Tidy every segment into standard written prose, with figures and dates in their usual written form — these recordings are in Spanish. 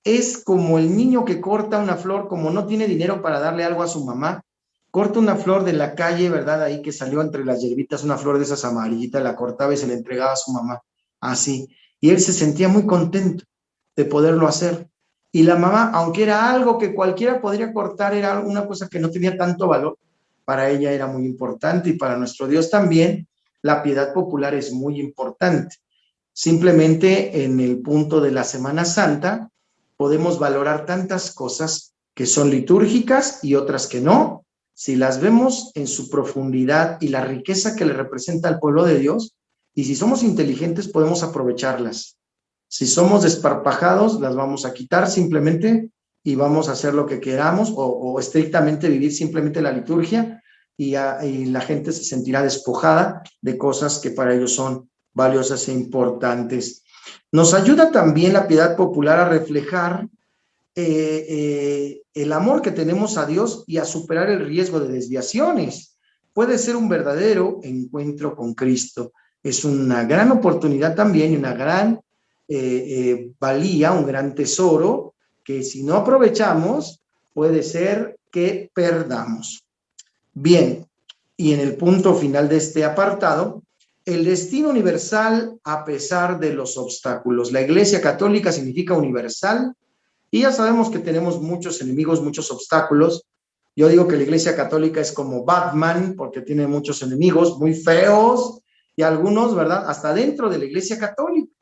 es como el niño que corta una flor, como no tiene dinero para darle algo a su mamá, corta una flor de la calle, ¿verdad? Ahí que salió entre las hierbitas, una flor de esas amarillitas, la cortaba y se la entregaba a su mamá, así. Y él se sentía muy contento de poderlo hacer. Y la mamá, aunque era algo que cualquiera podría cortar, era una cosa que no tenía tanto valor, para ella era muy importante y para nuestro Dios también, la piedad popular es muy importante. Simplemente en el punto de la Semana Santa podemos valorar tantas cosas que son litúrgicas y otras que no. Si las vemos en su profundidad y la riqueza que le representa al pueblo de Dios, y si somos inteligentes podemos aprovecharlas. Si somos desparpajados, las vamos a quitar simplemente y vamos a hacer lo que queramos o estrictamente vivir simplemente la liturgia y la gente se sentirá despojada de cosas que para ellos son valiosas e importantes. Nos ayuda también la piedad popular a reflejar el amor que tenemos a Dios y a superar el riesgo de desviaciones. Puede ser un verdadero encuentro con Cristo. Es una gran oportunidad también y una gran valía, un gran tesoro que si no aprovechamos puede ser que perdamos. Bien, y en el punto final de este apartado, el destino universal a pesar de los obstáculos. La Iglesia Católica significa universal y ya sabemos que tenemos muchos enemigos, muchos obstáculos. Yo digo que la Iglesia Católica es como Batman porque tiene muchos enemigos muy feos y algunos, ¿verdad? Hasta dentro de la Iglesia Católica.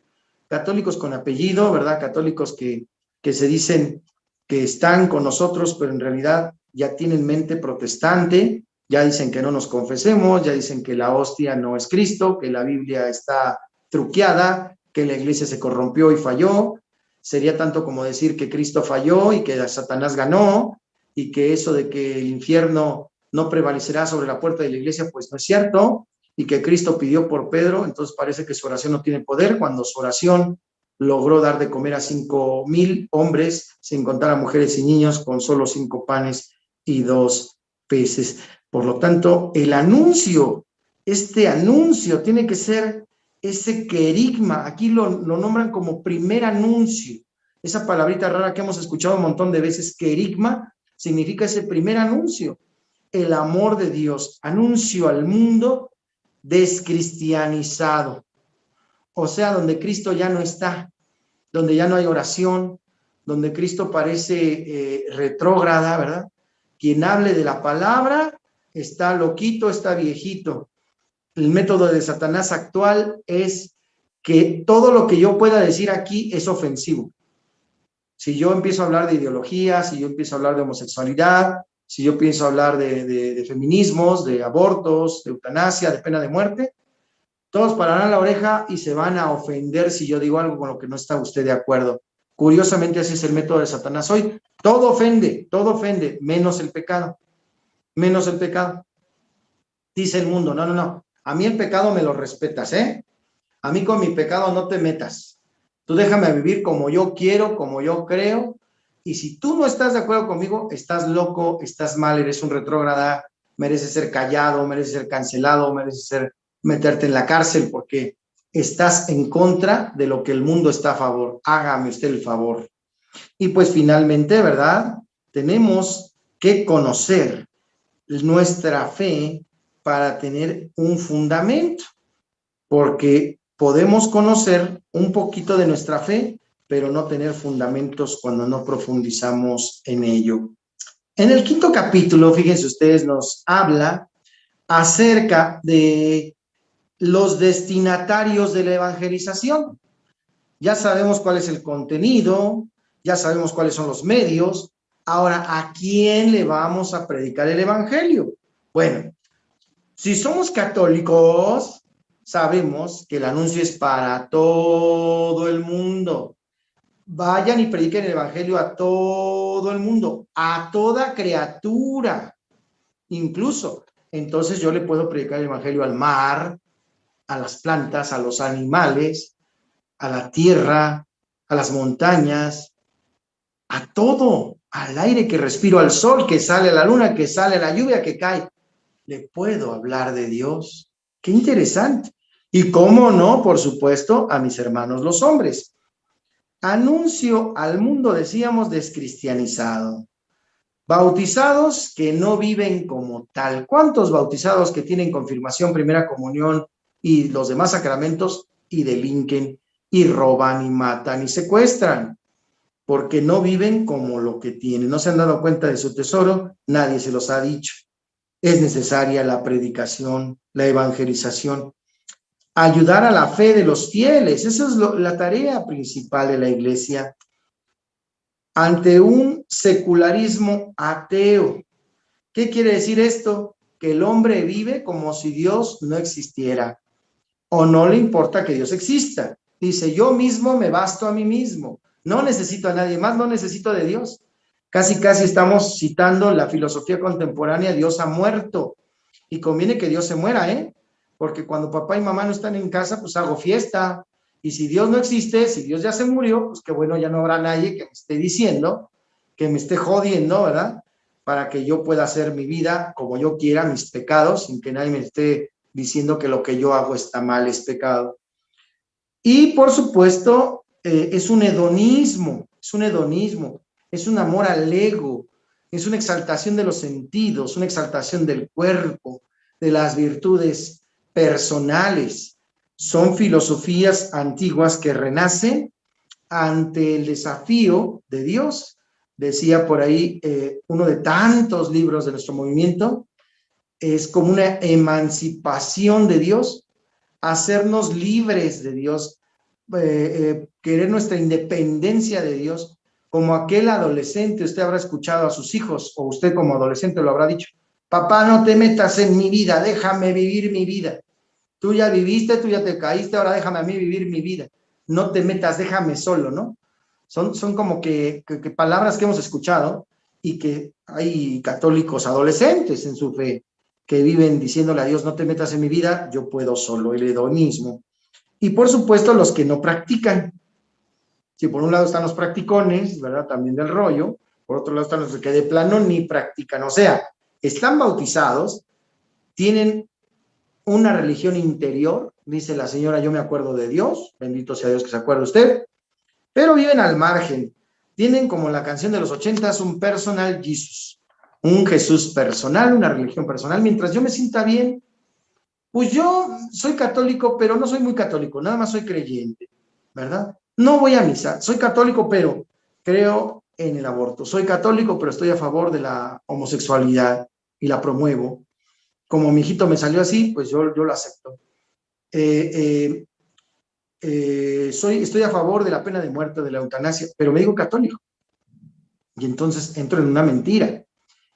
Católicos con apellido, ¿verdad? Católicos que se dicen que están con nosotros, pero en realidad ya tienen mente protestante, ya dicen que no nos confesemos, ya dicen que la hostia no es Cristo, que la Biblia está truqueada, que la iglesia se corrompió y falló. Sería tanto como decir que Cristo falló y que Satanás ganó y que eso de que el infierno no prevalecerá sobre la puerta de la iglesia, pues no es cierto, y que Cristo pidió por Pedro, entonces parece que su oración no tiene poder, cuando su oración logró dar de comer a 5,000 hombres, sin contar a mujeres y niños, con solo 5 panes y 2 peces. Por lo tanto, el anuncio, este anuncio tiene que ser ese querigma, aquí lo nombran como primer anuncio, esa palabrita rara que hemos escuchado un montón de veces, querigma, significa ese primer anuncio, el amor de Dios, anuncio al mundo descristianizado, o sea, donde Cristo ya no está, donde ya no hay oración, donde Cristo parece retrógrada, ¿verdad? Quien hable de la palabra está loquito, está viejito. El método de Satanás actual es que todo lo que yo pueda decir aquí es ofensivo. Si yo empiezo a hablar de ideología, si yo empiezo a hablar de homosexualidad, si yo pienso hablar de feminismos, de abortos, de eutanasia, de pena de muerte, todos pararán la oreja y se van a ofender si yo digo algo con lo que no está usted de acuerdo. Curiosamente, así es el método de Satanás hoy. Todo ofende, menos el pecado. Menos el pecado. Dice el mundo, no, no, no. A mí el pecado me lo respetas, ¿eh? A mí con mi pecado no te metas. Tú déjame vivir como yo quiero, como yo creo. Y si tú no estás de acuerdo conmigo, estás loco, estás mal, eres un retrógrada, mereces ser callado, mereces ser cancelado, mereces ser meterte en la cárcel porque estás en contra de lo que el mundo está a favor. Hágame usted el favor. Y pues finalmente, ¿verdad? Tenemos que conocer nuestra fe para tener un fundamento, porque podemos conocer un poquito de nuestra fe, pero no tener fundamentos cuando no profundizamos en ello. En el 5.º capítulo, fíjense ustedes, nos habla acerca de los destinatarios de la evangelización. Ya sabemos cuál es el contenido, ya sabemos cuáles son los medios. Ahora, ¿a quién le vamos a predicar el evangelio? Bueno, si somos católicos, sabemos que el anuncio es para todo el mundo. Vayan y prediquen el evangelio a todo el mundo, a toda criatura, incluso. Entonces yo le puedo predicar el evangelio al mar, a las plantas, a los animales, a la tierra, a las montañas, a todo, al aire que respiro, al sol que sale, a la luna que sale, a la lluvia que cae. Le puedo hablar de Dios. Qué interesante. Y cómo no, por supuesto, a mis hermanos los hombres. Anuncio al mundo, decíamos, descristianizado. Bautizados que no viven como tal. ¿Cuántos bautizados que tienen confirmación, primera comunión y los demás sacramentos y delinquen y roban y matan y secuestran? Porque no viven como lo que tienen, no se han dado cuenta de su tesoro, nadie se los ha dicho. Es necesaria la predicación, la evangelización, ayudar a la fe de los fieles. Esa es la tarea principal de la iglesia ante un secularismo ateo. ¿Qué quiere decir esto? Que el hombre vive como si Dios no existiera o no le importa que Dios exista. Dice, yo mismo me basto a mí mismo, no necesito a nadie más, no necesito de Dios. Casi, casi estamos citando la filosofía contemporánea, Dios ha muerto. Y conviene que Dios se muera, ¿eh? Porque cuando papá y mamá no están en casa, pues hago fiesta. Y si Dios no existe, si Dios ya se murió, pues que bueno, ya no habrá nadie que me esté diciendo, que me esté jodiendo, ¿verdad? Para que yo pueda hacer mi vida como yo quiera, mis pecados, sin que nadie me esté diciendo que lo que yo hago está mal, es pecado. Y por supuesto, es un hedonismo, es un amor al ego, es una exaltación de los sentidos, una exaltación del cuerpo, de las virtudes personales. Son filosofías antiguas que renacen ante el desafío de Dios. Decía por ahí uno de tantos libros de nuestro movimiento, es como una emancipación de Dios, hacernos libres de Dios, querer nuestra independencia de Dios, como aquel adolescente. Usted habrá escuchado a sus hijos, o usted como adolescente lo habrá dicho, papá, no te metas en mi vida, déjame vivir mi vida. Tú ya viviste, tú ya te caíste, ahora déjame a mí vivir mi vida. No te metas, déjame solo, ¿no? Son como que palabras que hemos escuchado y que hay católicos adolescentes en su fe que viven diciéndole a Dios, no te metas en mi vida, yo puedo solo, el hedonismo. Y por supuesto los que no practican. Si por un lado están los practicones, ¿verdad? También del rollo, por otro lado están los que de plano ni practican, o sea, están bautizados, tienen una religión interior, dice la señora, yo me acuerdo de Dios, bendito sea Dios que se acuerde usted, pero viven al margen, tienen como la canción de los 80s un personal Jesus, un Jesús personal, una religión personal, mientras yo me sienta bien, pues yo soy católico, pero no soy muy católico, nada más soy creyente, ¿verdad? No voy a misa, soy católico, pero creo en el aborto, soy católico, pero estoy a favor de la homosexualidad y la promuevo. Como mi hijito me salió así, pues yo lo acepto. Estoy a favor de la pena de muerte, de la eutanasia, pero me digo católico. Y entonces entro en una mentira,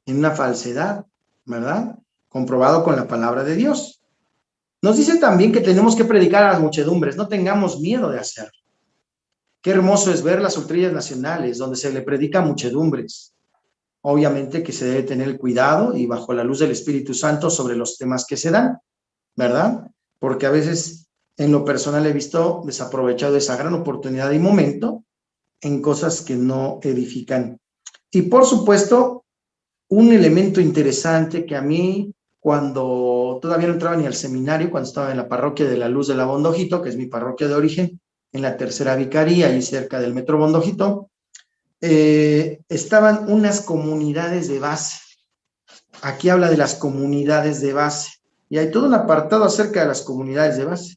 en una falsedad, ¿verdad? Comprobado con la palabra de Dios. Nos dice también que tenemos que predicar a las muchedumbres, no tengamos miedo de hacerlo. Qué hermoso es ver las ultrillas nacionales, donde se le predica a muchedumbres. Obviamente que se debe tener cuidado y bajo la luz del Espíritu Santo sobre los temas que se dan, ¿verdad? Porque a veces en lo personal he visto desaprovechado esa gran oportunidad y momento en cosas que no edifican. Y por supuesto, un elemento interesante que a mí, cuando todavía no entraba ni al seminario, cuando estaba en la parroquia de la Luz de la Bondojito, que es mi parroquia de origen, en la tercera vicaría, ahí cerca del Metro Bondojito, estaban unas comunidades de base. Aquí habla de las comunidades de base, y hay todo un apartado acerca de las comunidades de base.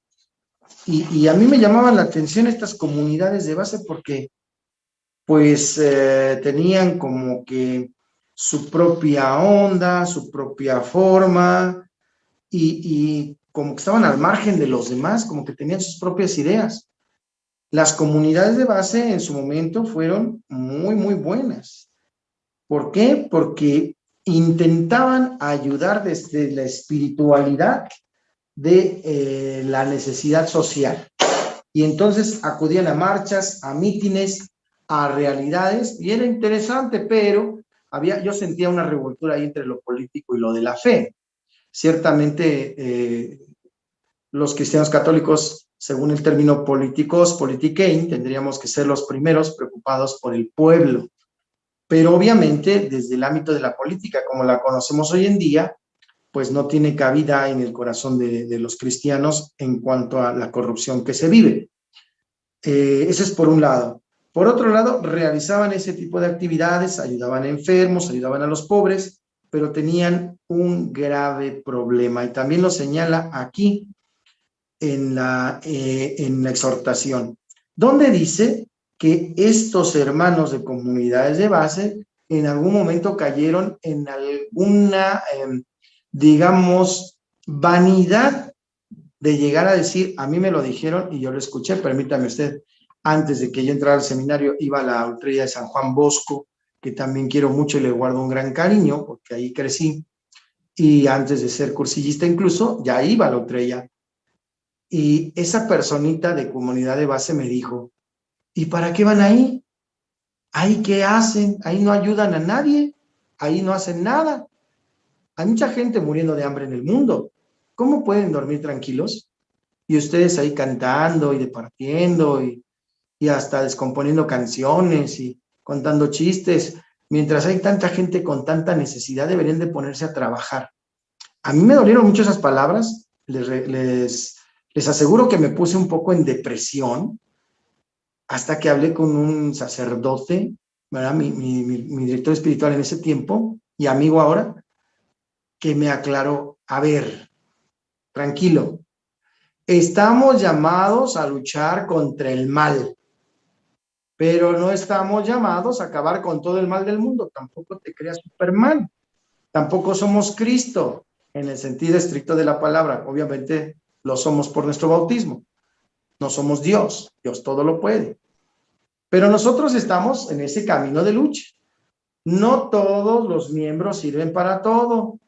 Y a mí me llamaban la atención estas comunidades de base porque pues tenían como que su propia onda, su propia forma, y como que estaban al margen de los demás, como que tenían sus propias ideas. Las comunidades de base en su momento fueron muy, muy buenas. ¿Por qué? Porque intentaban ayudar desde la espiritualidad de la necesidad social. Y entonces acudían a marchas, a mítines, a realidades, y era interesante, pero yo sentía una revoltura ahí entre lo político y lo de la fe. Ciertamente, los cristianos católicos, según el término políticos, politiquein, tendríamos que ser los primeros preocupados por el pueblo. Pero obviamente, desde el ámbito de la política, como la conocemos hoy en día, pues no tiene cabida en el corazón de los cristianos en cuanto a la corrupción que se vive. Eso es por un lado. Por otro lado, realizaban ese tipo de actividades, ayudaban a enfermos, ayudaban a los pobres, pero tenían un grave problema. Y también lo señala aquí en la exhortación, donde dice que estos hermanos de comunidades de base en algún momento cayeron en alguna, digamos, vanidad de llegar a decir, a mí me lo dijeron y yo lo escuché, permítame usted, antes de que yo entrara al seminario, iba a la Ultrella de San Juan Bosco, que también quiero mucho y le guardo un gran cariño, porque ahí crecí, y antes de ser cursillista incluso, ya iba a la Ultrella. Y esa personita de comunidad de base me dijo, ¿y para qué van ahí? ¿Ahí qué hacen? Ahí no ayudan a nadie, ahí no hacen nada. Hay mucha gente muriendo de hambre en el mundo. ¿Cómo pueden dormir tranquilos? Y ustedes ahí cantando y departiendo y hasta descomponiendo canciones y contando chistes. Mientras hay tanta gente con tanta necesidad, deberían de ponerse a trabajar. A mí me dolieron mucho esas palabras. Les aseguro que me puse un poco en depresión hasta que hablé con un sacerdote, ¿verdad? Mi director espiritual en ese tiempo y amigo ahora, que me aclaró, a ver, tranquilo, estamos llamados a luchar contra el mal, pero no estamos llamados a acabar con todo el mal del mundo, tampoco te creas Superman, tampoco somos Cristo en el sentido estricto de la palabra, obviamente lo somos por nuestro bautismo, no somos Dios, Dios todo lo puede, pero nosotros estamos en ese camino de lucha. No todos los miembros sirven para todo.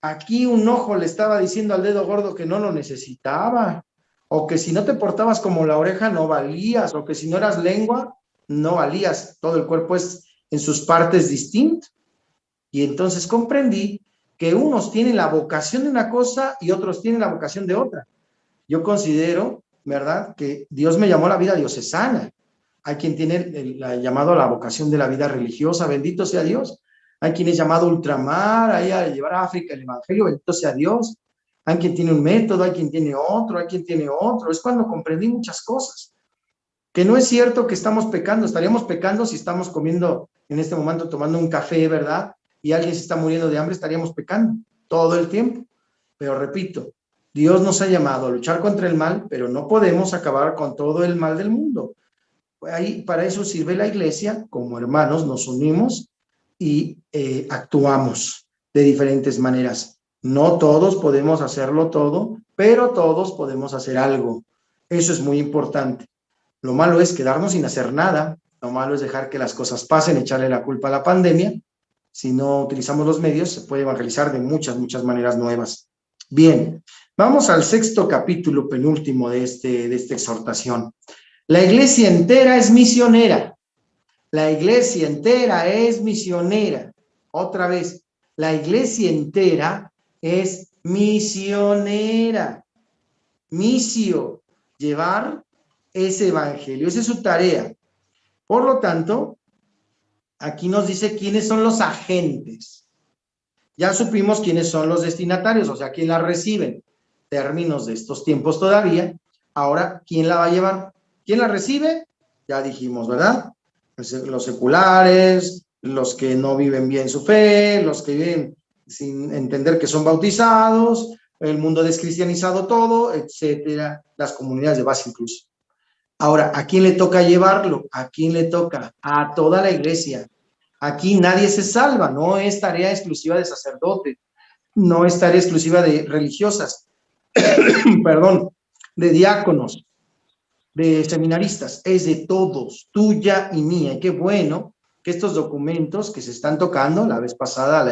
Aquí un ojo le estaba diciendo al dedo gordo que no lo necesitaba, o que si no te portabas como la oreja no valías, o que si no eras lengua no valías. Todo el cuerpo es en sus partes distinto. Y entonces comprendí que unos tienen la vocación de una cosa y otros tienen la vocación de otra. Yo considero, ¿verdad?, que Dios me llamó a la vida diocesana. Hay quien tiene el llamado a la vocación de la vida religiosa, bendito sea Dios. Hay quien es llamado ultramar, ahí a llevar a África el evangelio, bendito sea Dios. Hay quien tiene un método, hay quien tiene otro, hay quien tiene otro. Es cuando comprendí muchas cosas. Que no es cierto que estamos pecando, estaríamos pecando si estamos comiendo en este momento, tomando un café, ¿verdad? Y alguien se está muriendo de hambre, estaríamos pecando todo el tiempo. Pero repito, Dios nos ha llamado a luchar contra el mal, pero no podemos acabar con todo el mal del mundo. Ahí, para eso sirve la iglesia, como hermanos nos unimos y actuamos de diferentes maneras. No todos podemos hacerlo todo, pero todos podemos hacer algo. Eso es muy importante. Lo malo es quedarnos sin hacer nada, lo malo es dejar que las cosas pasen, echarle la culpa a la pandemia. Si no utilizamos los medios, se puede evangelizar de muchas, muchas maneras nuevas. Bien, vamos al sexto capítulo penúltimo de esta exhortación. La iglesia entera es misionera. La iglesia entera es misionera. Otra vez, la iglesia entera es misionera. Misio, llevar ese evangelio. Esa es su tarea. Por lo tanto, aquí nos dice quiénes son los agentes. Ya supimos quiénes son los destinatarios, o sea, quién la reciben. Términos de estos tiempos todavía. Ahora, ¿quién la va a llevar? ¿Quién la recibe? Ya dijimos, ¿verdad? Los seculares, los que no viven bien su fe, los que viven sin entender que son bautizados, el mundo descristianizado todo, etcétera, las comunidades de base incluso. Ahora, ¿a quién le toca llevarlo? ¿A quién le toca? A toda la iglesia. Aquí nadie se salva, no es tarea exclusiva de sacerdotes, no es tarea exclusiva de religiosas, perdón, de diáconos, de seminaristas, es de todos, tuya y mía. Y qué bueno que estos documentos que se están tocando, la vez pasada,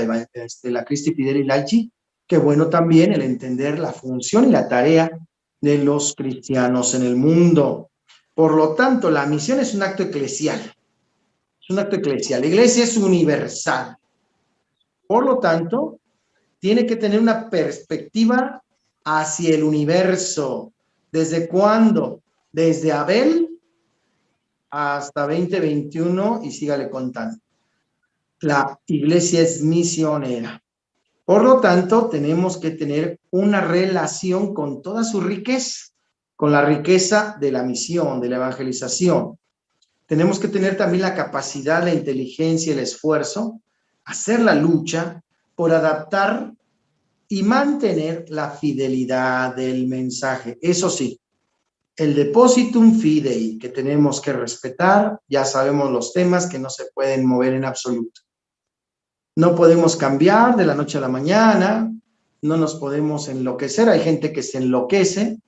la Christi Fideli Laici, qué bueno también el entender la función y la tarea de los cristianos en el mundo. Por lo tanto, la misión es un acto eclesial. Es un acto eclesial. La iglesia es universal. Por lo tanto, tiene que tener una perspectiva hacia el universo. ¿Desde cuándo? Desde Abel hasta 2021 y sígale contando. La iglesia es misionera. Por lo tanto, tenemos que tener una relación con toda su riqueza, con la riqueza de la misión, de la evangelización. tenemos que tener también la capacidad, la inteligencia, el esfuerzo, hacer la lucha por adaptar y mantener la fidelidad del mensaje. Eso sí, el depositum fidei que tenemos que respetar, ya sabemos los temas que no se pueden mover en absoluto. No podemos cambiar de la noche a la mañana, no nos podemos enloquecer. Hay gente que se enloquece,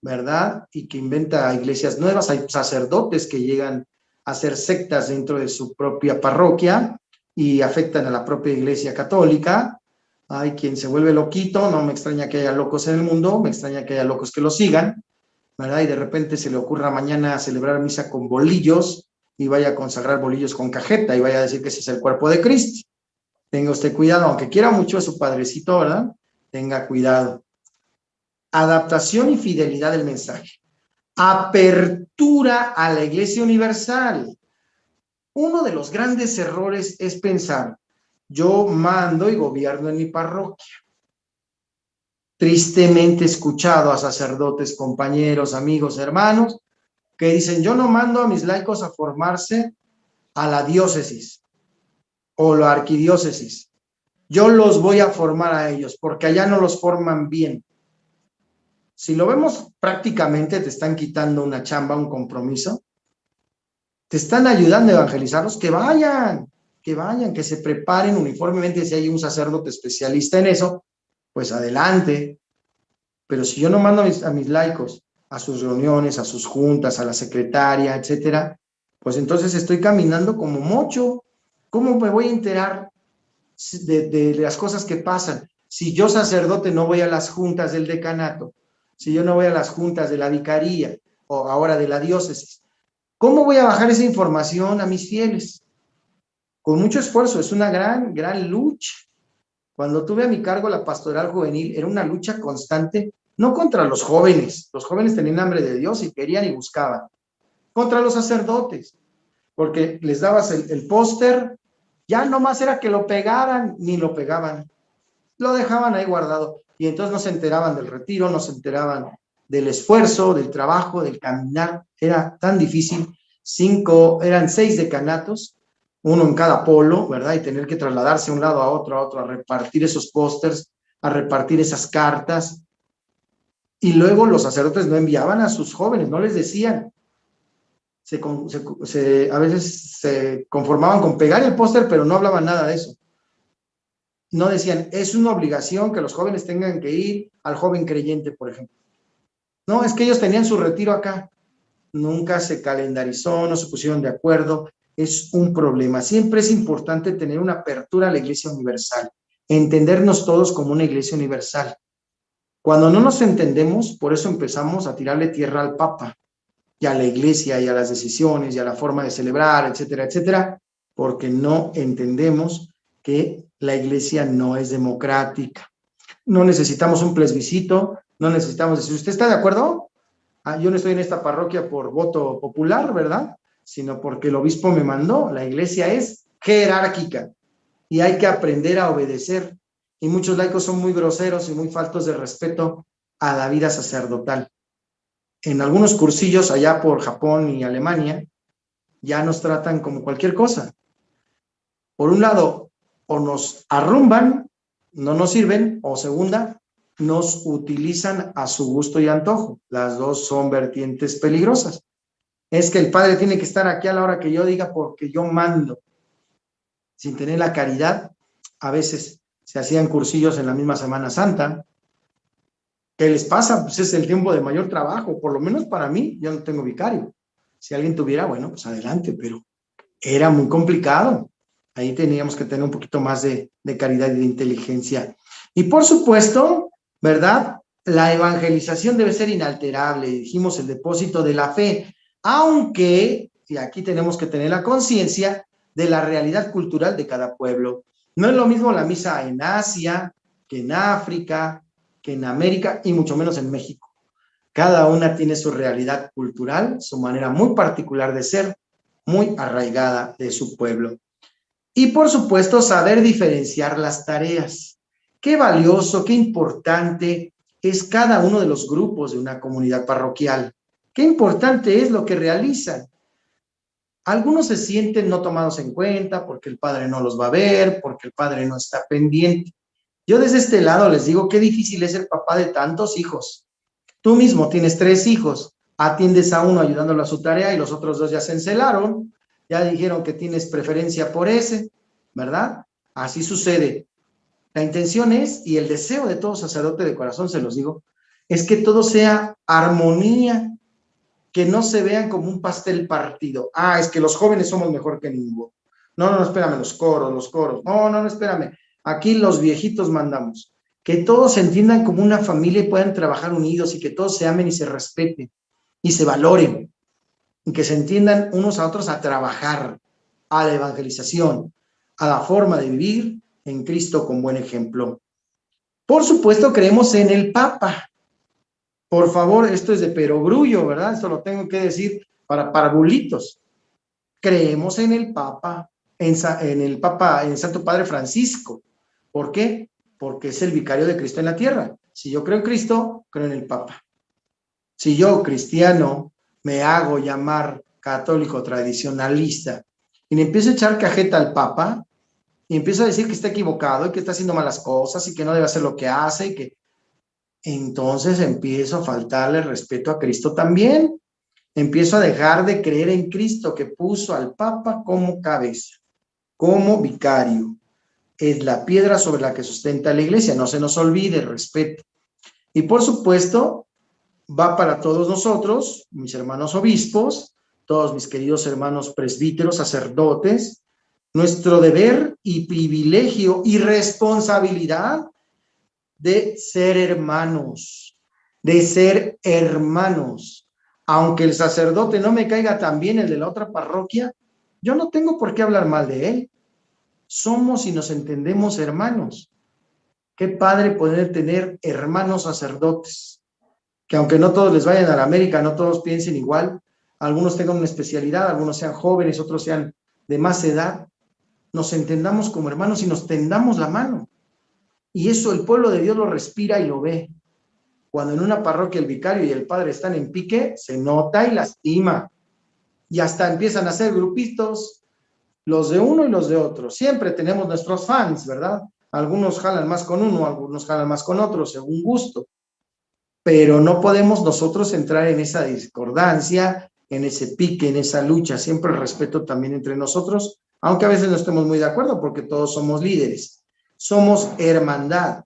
¿verdad? Y que inventa iglesias nuevas. Hay sacerdotes que llegan a hacer sectas dentro de su propia parroquia y afectan a la propia iglesia católica. Hay quien se vuelve loquito, no me extraña que haya locos en el mundo, me extraña que haya locos que lo sigan, ¿verdad? Y de repente se le ocurra mañana celebrar misa con bolillos y vaya a consagrar bolillos con cajeta y vaya a decir que ese es el cuerpo de Cristo. Tenga usted cuidado, aunque quiera mucho a su padrecito, ¿verdad? Tenga cuidado. Adaptación y fidelidad del mensaje. Apertura a la Iglesia Universal. Uno de los grandes errores es pensar, yo mando y gobierno en mi parroquia. Tristemente he escuchado a sacerdotes, compañeros, amigos, hermanos, que dicen, yo no mando a mis laicos a formarse a la diócesis o la arquidiócesis. Yo los voy a formar a ellos, porque allá no los forman bien. Si lo vemos prácticamente, te están quitando una chamba, un compromiso. Te están ayudando a evangelizarlos, que se preparen uniformemente. Si hay un sacerdote especialista en eso, pues adelante. Pero si yo no mando a mis laicos a sus reuniones, a sus juntas, a la secretaria, etcétera, pues entonces estoy caminando como mocho. ¿Cómo me voy a enterar de las cosas que pasan? Si yo, sacerdote, no voy a las juntas del decanato, si yo no voy a las juntas de la vicaría o ahora de la diócesis, ¿cómo voy a bajar esa información a mis fieles? Con mucho esfuerzo, es una gran lucha. Cuando tuve a mi cargo la pastoral juvenil, era una lucha constante, no contra los jóvenes tenían hambre de Dios y querían y buscaban, contra los sacerdotes, porque les dabas el póster, ya nomás era que lo pegaran, ni lo pegaban, lo dejaban ahí guardado, y entonces no se enteraban del retiro, no se enteraban del esfuerzo, del trabajo, del caminar. Era tan difícil. Eran 6 decanatos, uno en cada polo, ¿verdad? Y tener que trasladarse de un lado a otro, a repartir esos pósters, a repartir esas cartas. Y luego los sacerdotes no enviaban a sus jóvenes, no les decían. A veces se conformaban con pegar el póster, pero no hablaban nada de eso. No decían, es una obligación que los jóvenes tengan que ir al joven creyente, por ejemplo. No, es que ellos tenían su retiro acá. Nunca se calendarizó, no se pusieron de acuerdo. Es un problema. Siempre es importante tener una apertura a la Iglesia Universal, entendernos todos como una Iglesia Universal. Cuando no nos entendemos, por eso empezamos a tirarle tierra al Papa y a la Iglesia y a las decisiones y a la forma de celebrar, etcétera, etcétera, porque no entendemos que la Iglesia no es democrática. No necesitamos un plebiscito, no necesitamos decir, ¿usted está de acuerdo? Yo no estoy en esta parroquia por voto popular, ¿verdad? Sino porque el obispo me mandó. La Iglesia es jerárquica y hay que aprender a obedecer. Y muchos laicos son muy groseros y muy faltos de respeto a la vida sacerdotal. En algunos cursillos allá por Japón y Alemania ya nos tratan como cualquier cosa. Por un lado, o nos arrumban, no nos sirven, o segunda, nos utilizan a su gusto y antojo. Las dos son vertientes peligrosas. Es que el padre tiene que estar aquí a la hora que yo diga porque yo mando. Sin tener la caridad, a veces se hacían cursillos en la misma Semana Santa. ¿Qué les pasa? Pues es el tiempo de mayor trabajo, por lo menos para mí, yo no tengo vicario. Si alguien tuviera, bueno, pues adelante, pero era muy complicado. Ahí teníamos que tener un poquito más de caridad y de inteligencia. Y por supuesto, ¿verdad? La evangelización debe ser inalterable. Dijimos el depósito de la fe, aunque, y aquí tenemos que tener la conciencia de la realidad cultural de cada pueblo. No es lo mismo la misa en Asia, que en África, que en América, y mucho menos en México. Cada una tiene su realidad cultural, su manera muy particular de ser, muy arraigada de su pueblo. Y por supuesto, saber diferenciar las tareas. Qué valioso, qué importante es cada uno de los grupos de una comunidad parroquial. Qué importante es lo que realizan. Algunos se sienten no tomados en cuenta porque el padre no los va a ver, porque el padre no está pendiente. Yo desde este lado les digo, qué difícil es ser papá de tantos hijos. Tú mismo tienes 3 hijos, atiendes a uno ayudándolo a su tarea y los otros 2 ya se encelaron, ya dijeron que tienes preferencia por ese, ¿verdad? Así sucede. La intención es, y el deseo de todo sacerdote de corazón, se los digo, es que todo sea armonía, que no se vean como un pastel partido. Ah, es que los jóvenes somos mejor que ninguno. No, no, espérame, los coros, los coros. No, no, no, espérame. Aquí los viejitos mandamos. Que todos se entiendan como una familia y puedan trabajar unidos y que todos se amen y se respeten y se valoren y que se entiendan unos a otros a trabajar, a la evangelización, a la forma de vivir en Cristo con buen ejemplo. Por supuesto, creemos en el Papa. Por favor, esto es de perogrullo, ¿verdad? Esto lo tengo que decir para bulitos. Creemos en el Papa, en el Santo Padre Francisco. ¿Por qué? Porque es el vicario de Cristo en la tierra. Si yo creo en Cristo, creo en el Papa. Si yo, cristiano, me hago llamar católico tradicionalista y le empiezo a echar cajeta al Papa y empiezo a decir que está equivocado y que está haciendo malas cosas y que no debe hacer lo que hace y que entonces empiezo a faltarle respeto a Cristo también. Empiezo a dejar de creer en Cristo que puso al Papa como cabeza, como vicario. Es la piedra sobre la que sustenta la iglesia, no se nos olvide el respeto. Y por supuesto, va para todos nosotros, mis hermanos obispos, todos mis queridos hermanos presbíteros, sacerdotes, nuestro deber y privilegio y responsabilidad de ser hermanos, de ser hermanos. Aunque el sacerdote no me caiga tan bien, el de la otra parroquia, yo no tengo por qué hablar mal de él. Somos y nos entendemos hermanos. Qué padre poder tener hermanos sacerdotes, que aunque no todos les vayan a la América, no todos piensen igual, algunos tengan una especialidad, algunos sean jóvenes, otros sean de más edad, nos entendamos como hermanos y nos tendamos la mano. Y eso el pueblo de Dios lo respira y lo ve. Cuando en una parroquia el vicario y el padre están en pique, se nota y lastima. Y hasta empiezan a hacer grupitos, los de uno y los de otro. Siempre tenemos nuestros fans, ¿verdad? Algunos jalan más con uno, algunos jalan más con otro, según gusto. Pero no podemos nosotros entrar en esa discordancia, en ese pique, en esa lucha. Siempre el respeto también entre nosotros, aunque a veces no estemos muy de acuerdo porque todos somos líderes. Somos hermandad.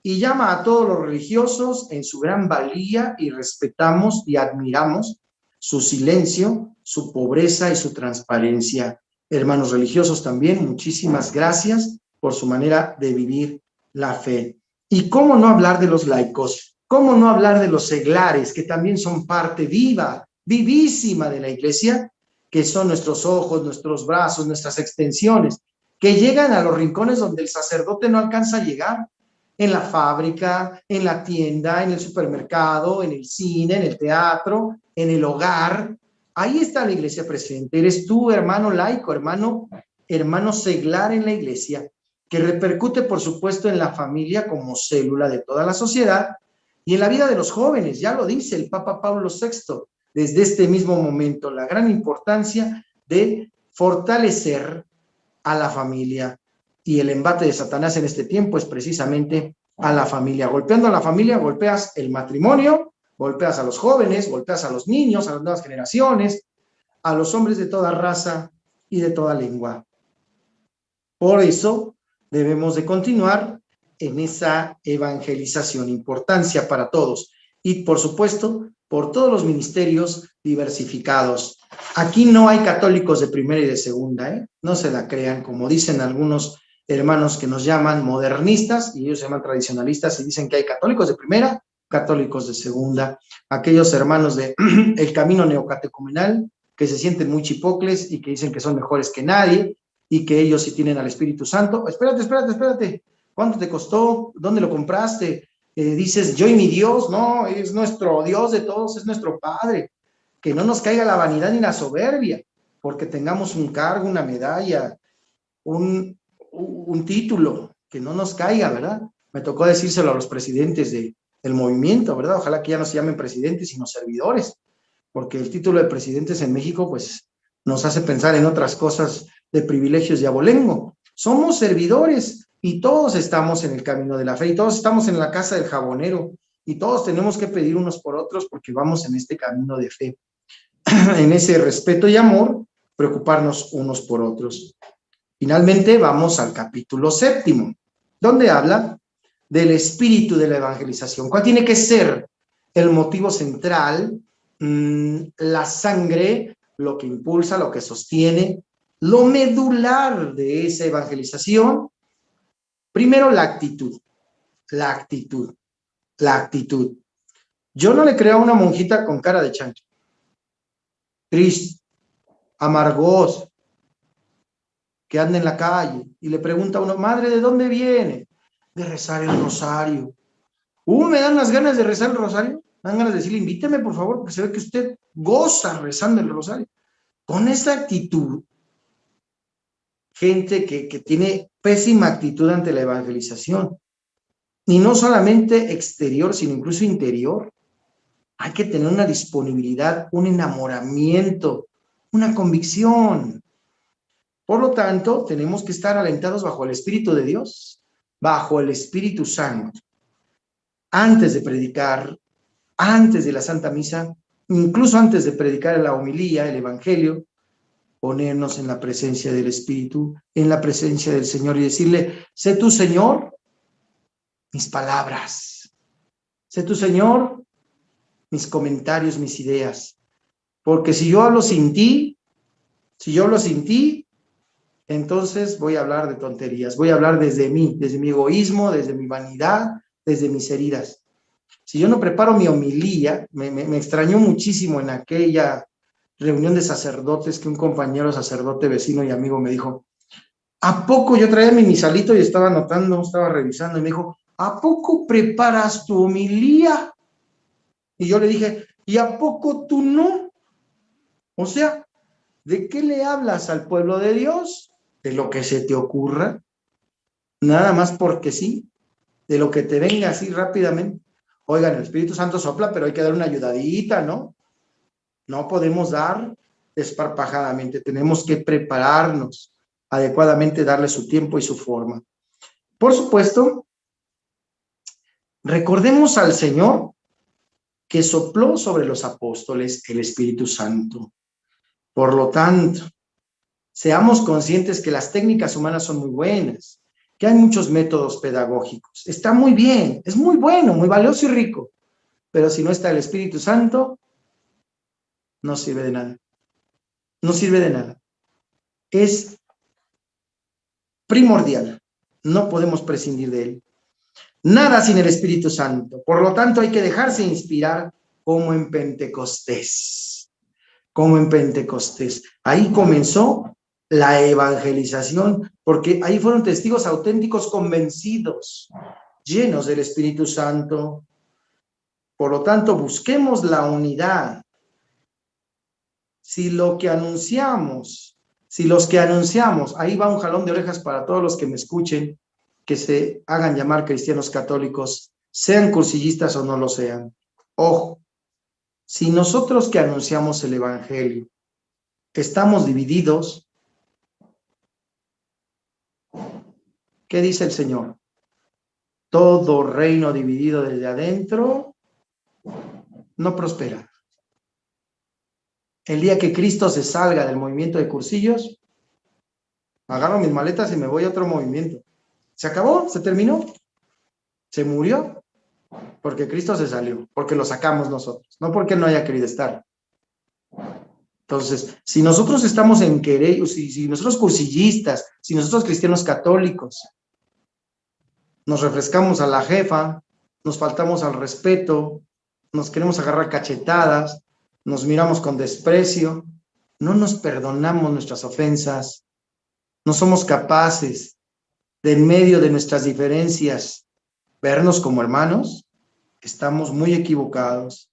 Y llama a todos los religiosos en su gran valía y respetamos y admiramos su silencio, su pobreza y su transparencia. Hermanos religiosos también, muchísimas gracias por su manera de vivir la fe. ¿Y cómo no hablar de los laicos? ¿Cómo no hablar de los seglares, que también son parte viva, vivísima de la iglesia, que son nuestros ojos, nuestros brazos, nuestras extensiones, que llegan a los rincones donde el sacerdote no alcanza a llegar? En la fábrica, en la tienda, en el supermercado, en el cine, en el teatro, en el hogar. Ahí está la iglesia presente. Eres tú, hermano laico, hermano seglar en la iglesia, que repercute, por supuesto, en la familia como célula de toda la sociedad y en la vida de los jóvenes. Ya lo dice el Papa Pablo VI, desde este mismo momento, la gran importancia de fortalecer a la familia. Y el embate de Satanás en este tiempo es precisamente a la familia. Golpeando a la familia, golpeas el matrimonio, golpeas a los jóvenes, golpeas a los niños, a las nuevas generaciones, a los hombres de toda raza y de toda lengua. Por eso debemos de continuar en esa evangelización, importancia para todos. Y por supuesto, por todos los ministerios diversificados. Aquí no hay católicos de primera y de segunda, ¿eh? No se la crean, como dicen algunos hermanos que nos llaman modernistas, y ellos se llaman tradicionalistas, y dicen que hay católicos de primera, católicos de segunda. Aquellos hermanos de el camino neocatecumenal, que se sienten muy chipocles y que dicen que son mejores que nadie, y que ellos sí tienen al Espíritu Santo. Espérate. ¿Cuánto te costó? ¿Dónde lo compraste? Dices, yo y mi Dios. No, es nuestro Dios de todos, es nuestro Padre. Que no nos caiga la vanidad ni la soberbia, porque tengamos un cargo, una medalla, un título, que no nos caiga, ¿verdad? Me tocó decírselo a los presidentes del movimiento, ¿verdad? Ojalá que ya no se llamen presidentes, sino servidores, porque el título de presidentes en México, pues, nos hace pensar en otras cosas de privilegios y abolengo. Somos servidores y todos estamos en el camino de la fe y todos estamos en la casa del jabonero y todos tenemos que pedir unos por otros porque vamos en este camino de fe. En ese respeto y amor, preocuparnos unos por otros. Finalmente, vamos al capítulo 7, donde habla del espíritu de la evangelización. ¿Cuál tiene que ser el motivo central? La sangre, lo que impulsa, lo que sostiene, lo medular de esa evangelización. Primero, la actitud. La actitud. La actitud. Yo no le creo a una monjita con cara de chancho, triste, amargosa, que anda en la calle y le pregunta a uno, madre, ¿de dónde viene? De rezar el rosario. Me dan las ganas de rezar el rosario, me dan ganas de decirle, invíteme por favor, porque se ve que usted goza rezando el rosario. Con esa actitud, gente que tiene pésima actitud ante la evangelización, y no solamente exterior, sino incluso interior. Hay que tener una disponibilidad, un enamoramiento, una convicción. Por lo tanto, tenemos que estar alentados bajo el Espíritu de Dios, bajo el Espíritu Santo. Antes de predicar, antes de la Santa Misa, incluso antes de predicar la homilía, el Evangelio, ponernos en la presencia del Espíritu, en la presencia del Señor y decirle, sé tu Señor, mis palabras. Sé tu Señor, mis comentarios, mis ideas. Porque si yo hablo sin ti, entonces voy a hablar de tonterías, voy a hablar desde mí, desde mi egoísmo, desde mi vanidad, desde mis heridas. Si yo no preparo mi homilía, me extrañó muchísimo en aquella reunión de sacerdotes que un compañero sacerdote, vecino y amigo me dijo, ¿a poco? Yo traía mi misalito y estaba anotando, estaba revisando y me dijo, ¿a poco preparas tu homilía? Y yo le dije, ¿y a poco tú no? O sea, ¿de qué le hablas al pueblo de Dios? De lo que se te ocurra, nada más porque sí, de lo que te venga así rápidamente. Oigan, el Espíritu Santo sopla, pero hay que dar una ayudadita, ¿no? No podemos dar desparpajadamente, tenemos que prepararnos adecuadamente, darle su tiempo y su forma. Por supuesto, recordemos al Señor que sopló sobre los apóstoles el Espíritu Santo. Por lo tanto, seamos conscientes que las técnicas humanas son muy buenas, que hay muchos métodos pedagógicos. Está muy bien, es muy bueno, muy valioso y rico, pero si no está el Espíritu Santo, no sirve de nada. No sirve de nada. Es primordial. No podemos prescindir de él. Nada sin el Espíritu Santo. Por lo tanto, hay que dejarse inspirar como en Pentecostés. Como en Pentecostés. Ahí comenzó la evangelización, porque ahí fueron testigos auténticos convencidos, llenos del Espíritu Santo. Por lo tanto, busquemos la unidad. Si los que anunciamos, ahí va un jalón de orejas para todos los que me escuchen, que se hagan llamar cristianos católicos, sean cursillistas o no lo sean. Ojo, si nosotros que anunciamos el Evangelio estamos divididos, ¿qué dice el Señor? Todo reino dividido desde adentro no prospera. El día que Cristo se salga del movimiento de cursillos, agarro mis maletas y me voy a otro movimiento. Se acabó, se terminó, se murió, porque Cristo se salió, porque lo sacamos nosotros, no porque no haya querido estar. Entonces, si nosotros estamos en querer, si nosotros cursillistas, si nosotros cristianos católicos, nos refrescamos a la jefa, nos faltamos al respeto, nos queremos agarrar cachetadas, nos miramos con desprecio, no nos perdonamos nuestras ofensas, no somos capaces de en medio de nuestras diferencias vernos como hermanos, estamos muy equivocados.